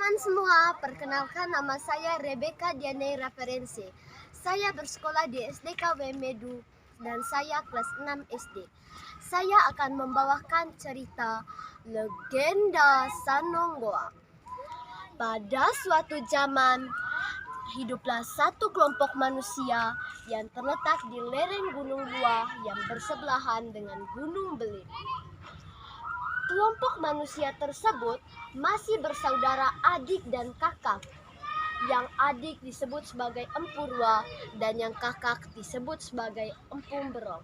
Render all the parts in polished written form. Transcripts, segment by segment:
Teman-teman semua, perkenalkan nama saya Rebecca Dianey Referensi. Saya bersekolah di SDKW Medu dan saya kelas 6 SD. Saya akan membawakan cerita Legenda Sanonggoa. Pada suatu zaman, hiduplah satu kelompok manusia yang terletak di lereng Gunung Buah yang bersebelahan dengan Gunung Belit. Kelompok manusia tersebut masih bersaudara adik dan kakak. Yang adik disebut sebagai Empurwa dan yang kakak disebut sebagai Empu Berong.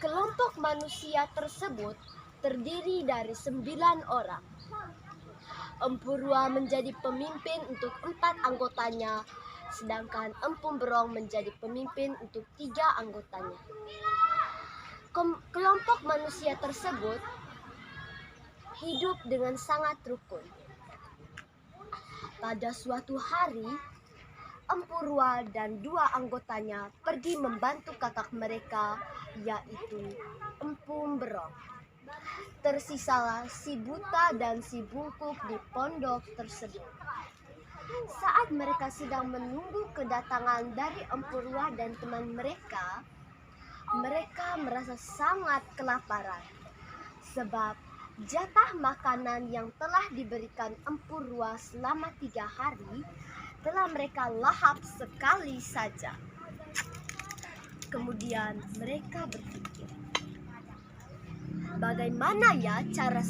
Kelompok manusia tersebut terdiri dari 9 orang. Empurwa menjadi pemimpin untuk 4 anggotanya, sedangkan Empu Berong menjadi pemimpin untuk 3 anggotanya. Kelompok manusia tersebut hidup dengan sangat rukun. Pada suatu hari, Empurwa dan 2 anggotanya pergi membantu kakak mereka, yaitu Empu Berong. Tersisalah si Buta dan si Bungkuk di pondok tersebut. Saat mereka sedang menunggu kedatangan dari Empurwa dan teman mereka merasa sangat kelaparan. Sebab jatah makanan yang telah diberikan Empurwa selama 3 hari telah mereka lahap sekali saja. Kemudian mereka berpikir, bagaimana ya cara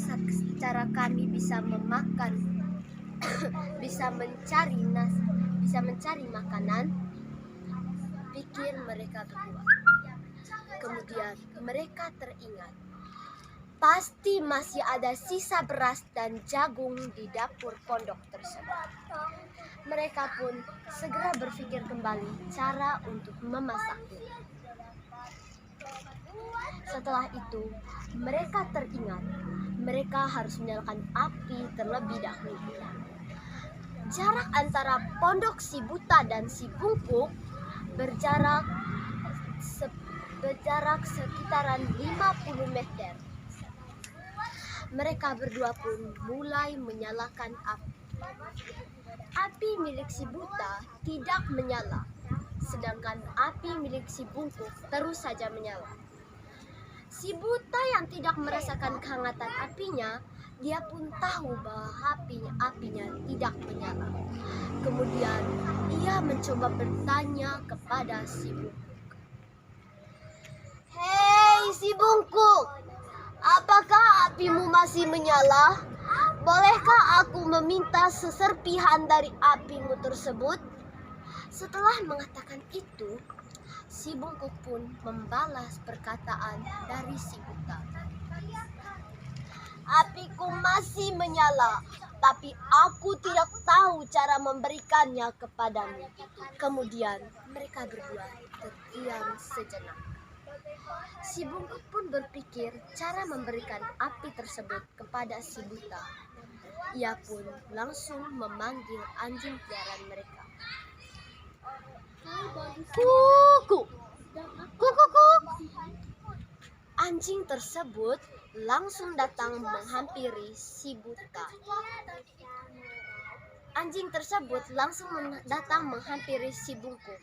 kami bisa mencari makanan? Pikir mereka berdua. Kemudian mereka teringat, pasti masih ada sisa beras dan jagung di dapur pondok tersebut. Mereka pun segera berpikir kembali cara untuk memasaknya. Setelah itu, mereka teringat mereka harus menyalakan api terlebih dahulu. Jarak antara pondok si Buta dan si Bungkuk berjarak sekitaran 50 meter. Mereka berdua pun mulai menyalakan api. Api milik si Buta tidak menyala, sedangkan api milik si Bungkuk terus saja menyala. Si Buta yang tidak merasakan kehangatan apinya, dia pun tahu bahwa apinya tidak menyala. Kemudian ia mencoba bertanya kepada si Bungkuk. "Hei si Bungkuk, apakah apimu masih menyala? Bolehkah aku meminta seserpihan dari apimu tersebut?" Setelah mengatakan itu, si Bungkuk pun membalas perkataan dari si Buta. "Apiku masih menyala, tapi aku tidak tahu cara memberikannya kepadamu." Kemudian mereka berdua terdiam sejenak. Si Bungkuk pun berpikir cara memberikan api tersebut kepada si Buta. Ia pun langsung memanggil anjing piaraan mereka. "Kuku, kuku." Anjing tersebut langsung datang menghampiri si Buta. Anjing tersebut langsung datang menghampiri si Bungkuk.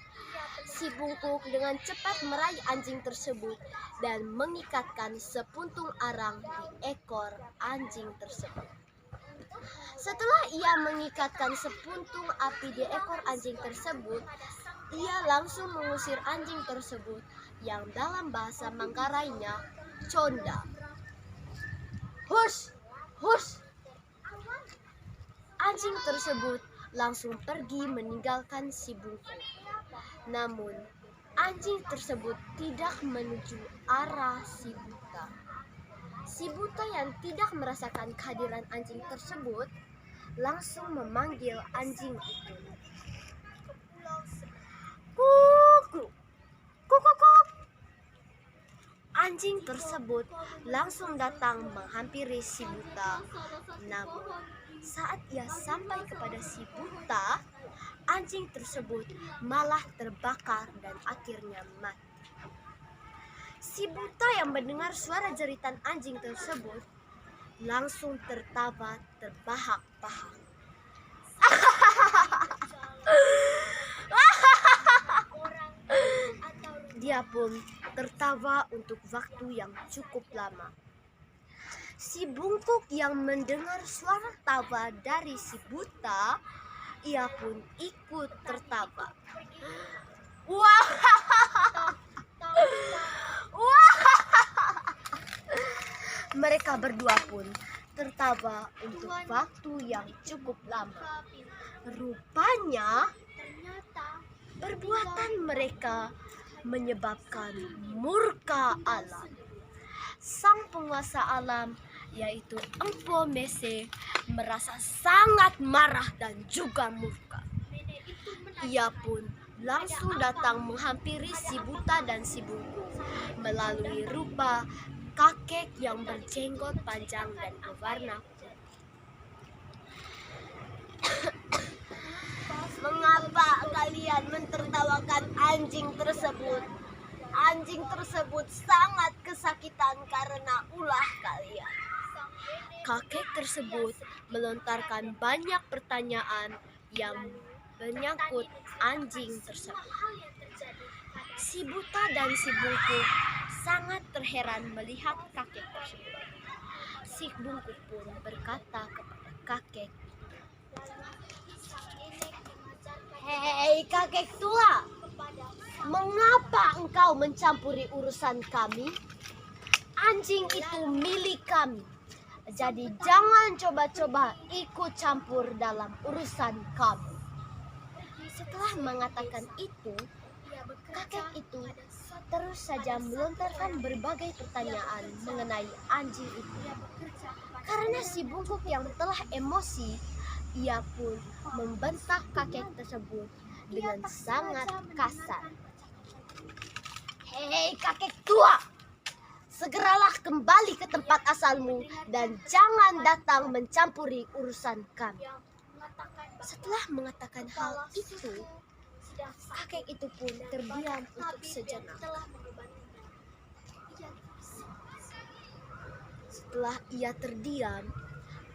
Si Bungkuk dengan cepat meraih anjing tersebut dan mengikatkan sepuntung arang di ekor anjing tersebut. Setelah ia mengikatkan sepuntung api di ekor anjing tersebut, ia langsung mengusir anjing tersebut yang dalam bahasa Manggarainya conda. "Hush, hush." Anjing tersebut langsung pergi meninggalkan si Bungkuk. Namun, anjing tersebut tidak menuju arah si Buta. Si Buta yang tidak merasakan kehadiran anjing tersebut langsung memanggil anjing itu. "Kuku, kuku." Anjing tersebut langsung datang menghampiri si Buta. Namun, saat ia sampai kepada si Buta, anjing tersebut malah terbakar dan akhirnya mati. Si Buta yang mendengar suara jeritan anjing tersebut langsung tertawa terbahak-bahak. pun tertawa untuk waktu yang cukup lama. Si bungkuk yang mendengar suara tawa dari si buta, ia pun ikut tertawa. Wah, wah. Mereka berdua pun tertawa untuk waktu yang cukup lama. Rupanya, perbuatan mereka menyebabkan murka alam. Sang penguasa alam, yaitu Empu Mese, merasa sangat marah dan juga murka. Ia pun langsung datang menghampiri si buta dan si bungkuk melalui rupa kakek yang berjenggot panjang dan berwarna putih. Mengapa kalian mentertawakan anjing tersebut? Anjing tersebut sangat kesakitan karena ulah kalian. Kakek tersebut melontarkan banyak pertanyaan yang menyangkut anjing tersebut. Si buta dan si bungkuk sangat terheran melihat kakek tersebut. Si bungkuk pun berkata kepada kakek, "Hei kakek tua, mengapa engkau mencampuri urusan kami? Anjing itu milik kami. Jadi jangan coba-coba ikut campur dalam urusan kami." Setelah mengatakan itu, kakek itu terus saja melontarkan berbagai pertanyaan mengenai anjing itu. Karena si bungkuk yang telah emosi, ia pun membentak kakek tersebut dengan sangat kasar. "Hei kakek tua, segeralah kembali ke tempat asalmu dan jangan datang mencampuri urusan kami." Setelah mengatakan hal itu, kakek itu pun terdiam untuk sejenak. Setelah ia terdiam,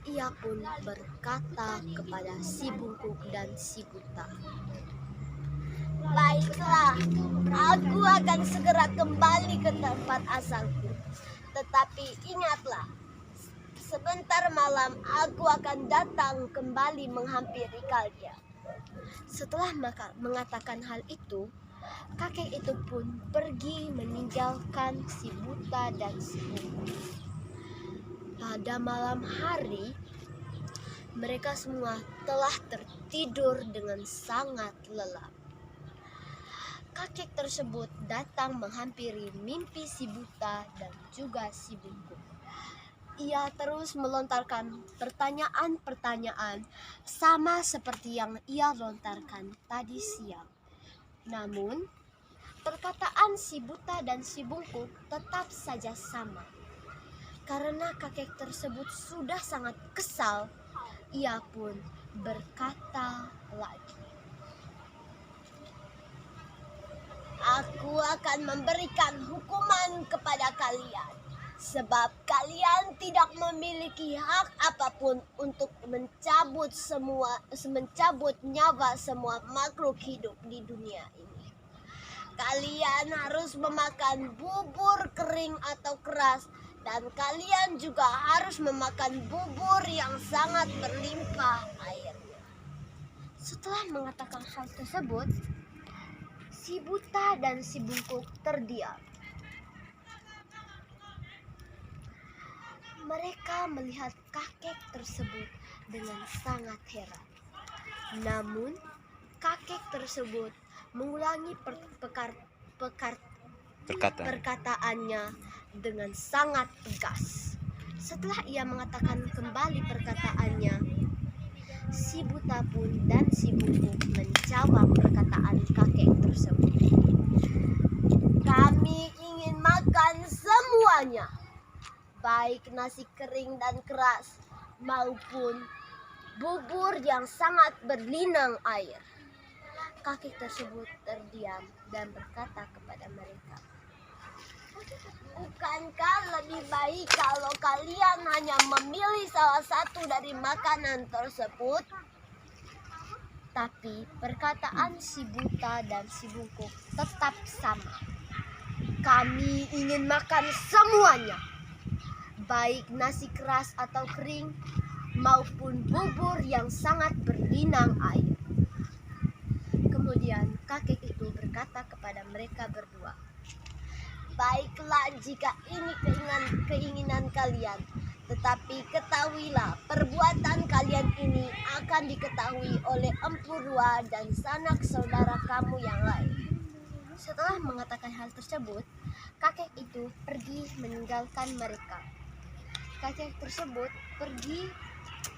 ia pun berkata kepada si bungkuk dan si buta, "Baiklah, aku akan segera kembali ke tempat asalku. Tetapi ingatlah, sebentar malam aku akan datang kembali menghampiri kalian." Setelah mengatakan hal itu, kakek itu pun pergi meninggalkan si buta dan si bungkuk. Pada malam hari, mereka semua telah tertidur dengan sangat lelap. Kakek tersebut datang menghampiri mimpi si buta dan juga si bungkuk. Ia terus melontarkan pertanyaan-pertanyaan sama seperti yang ia lontarkan tadi siang. Namun, perkataan si buta dan si bungkuk tetap saja sama. Karena kakek tersebut sudah sangat kesal, ia pun berkata lagi, "Aku akan memberikan hukuman kepada kalian, sebab kalian tidak memiliki hak apapun untuk mencabut nyawa semua makhluk hidup di dunia ini. Kalian harus memakan bubur kering atau keras, dan kalian juga harus memakan bubur yang sangat berlimpah airnya." Setelah mengatakan hal tersebut, si buta dan si bungkuk terdiam. Mereka melihat kakek tersebut dengan sangat heran. Namun, kakek tersebut mengulangi perkataannya dengan sangat tegas. Setelah ia mengatakan kembali perkataannya, si buta pun dan si bungkuk menjawab perkataan kakek tersebut. "Kami ingin makan semuanya, baik nasi kering dan keras maupun bubur yang sangat berlinang air." Kakek tersebut terdiam dan berkata kepada mereka, "Bukankah lebih baik kalau kalian hanya memilih salah satu dari makanan tersebut?" Tapi perkataan si buta dan si bungkuk tetap sama. Kami ingin makan semuanya, baik nasi keras atau kering, maupun bubur yang sangat berlinang air. Kemudian kakek itu berkata kepada mereka berdua, "Baiklah jika ini keinginan kalian, tetapi ketahuilah perbuatan kalian ini akan diketahui oleh Empu Rua dan sanak saudara kamu yang lain." Setelah mengatakan hal tersebut, kakek itu pergi meninggalkan mereka. Kakek tersebut pergi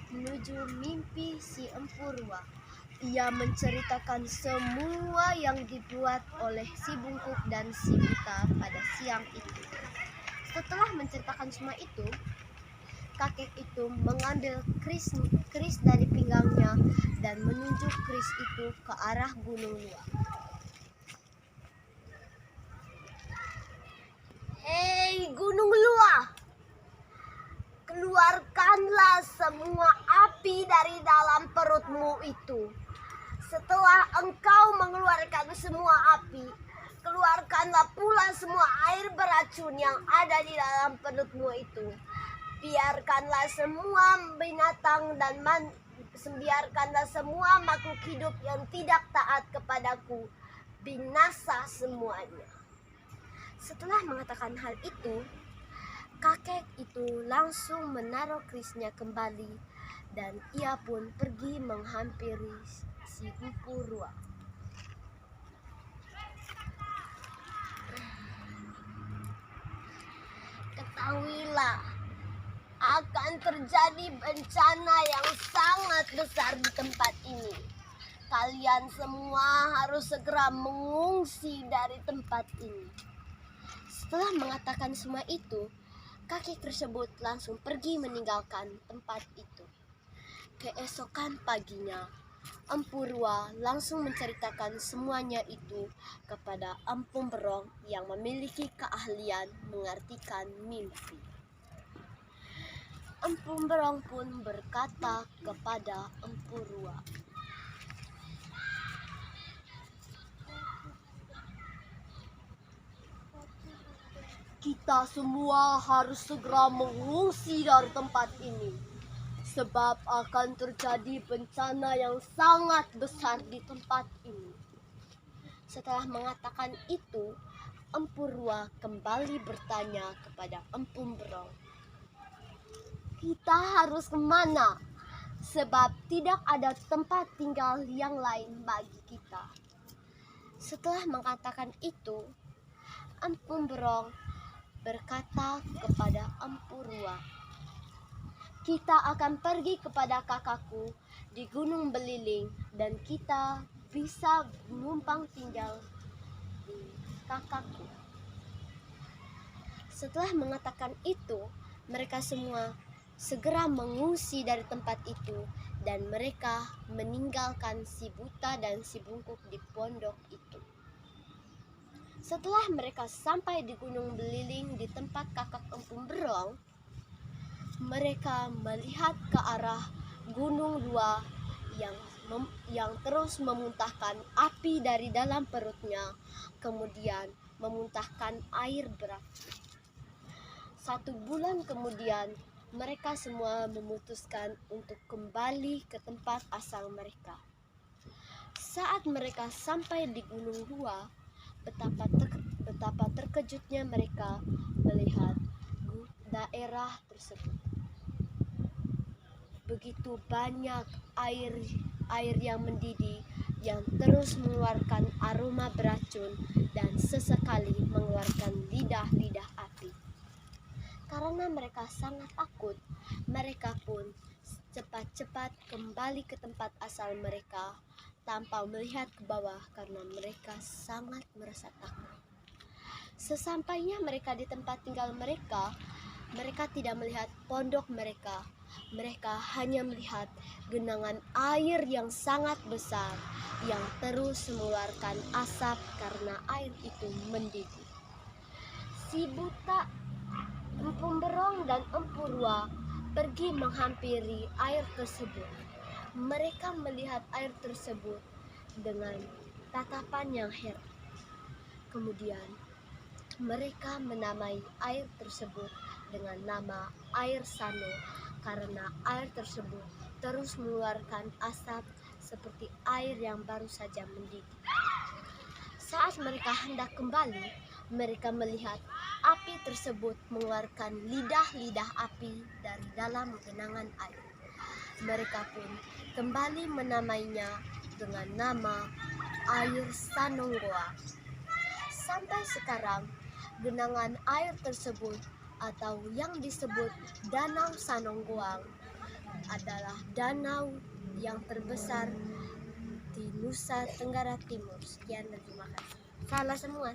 menuju mimpi si Empu Rua. Ia menceritakan semua yang dibuat oleh si bungkuk dan si buta pada siang itu. Setelah menceritakan semua itu, kakek itu mengambil keris dari pinggangnya dan menunjuk keris itu ke arah Gunung Lua. "Hei Gunung Lua, keluarkanlah semua api dari dalam perutmu itu. Setelah engkau mengeluarkan semua api, keluarkanlah pula semua air beracun yang ada di dalam perutmu itu. Biarkanlah semua binatang dan biarkanlah semua makhluk hidup yang tidak taat kepadaku binasa semuanya." Setelah mengatakan hal itu, kakek itu langsung menaruh kerisnya kembali dan ia pun pergi menghampiri si Empu Rua. "Ketahuilah, akan terjadi bencana yang sangat besar di tempat ini. Kalian semua harus segera mengungsi dari tempat ini." Setelah mengatakan semua itu, kakek tersebut langsung pergi meninggalkan tempat itu. Keesokan paginya, Empu Rua langsung menceritakan semuanya itu kepada Empu Berong yang memiliki keahlian mengartikan mimpi. Empu Berong pun berkata kepada Empu Rua, "Kita semua harus segera mengungsi dari tempat ini, sebab akan terjadi bencana yang sangat besar di tempat ini." Setelah mengatakan itu, Empu Rua kembali bertanya kepada Empu Berong, "Kita harus kemana? Sebab tidak ada tempat tinggal yang lain bagi kita." Setelah mengatakan itu, Empu Berong berkata kepada Empu Rua, "Kita akan pergi kepada kakakku di Gunung Beliling dan kita bisa menumpang tinggal di kakakku." Setelah mengatakan itu, mereka semua segera mengungsi dari tempat itu dan mereka meninggalkan si buta dan si bungkuk di pondok itu. Setelah mereka sampai di Gunung Beliling di tempat kakak Empu Berong, mereka melihat ke arah Gunung Lua yang terus memuntahkan api dari dalam perutnya, kemudian memuntahkan air berapi. 1 bulan kemudian, mereka semua memutuskan untuk kembali ke tempat asal mereka. Saat mereka sampai di Gunung Lua, betapa terkejutnya mereka melihat daerah tersebut. Begitu banyak air yang mendidih yang terus mengeluarkan aroma beracun dan sesekali mengeluarkan lidah-lidah api. Karena mereka sangat takut, mereka pun cepat-cepat kembali ke tempat asal mereka tanpa melihat ke bawah karena mereka sangat merasa takut. Sesampainya mereka di tempat tinggal mereka, mereka tidak melihat pondok mereka. Mereka hanya melihat genangan air yang sangat besar yang terus mengeluarkan asap karena air itu mendidih. Si buta, Empu Berong dan Empu Rua pergi menghampiri air tersebut. Mereka melihat air tersebut dengan tatapan yang heran. Kemudian Mereka menamai air tersebut dengan nama air Sano karena air tersebut terus mengeluarkan asap seperti air yang baru saja mendidih. Saat mereka hendak kembali, mereka melihat api tersebut mengeluarkan lidah-lidah api dari dalam genangan air. Mereka pun kembali menamainya dengan nama air Sanonggoang. Sampai sekarang, genangan air tersebut atau yang disebut Danau Sanonggoang adalah danau yang terbesar di Nusa Tenggara Timur. Sekian dan terima kasih. Salah semua.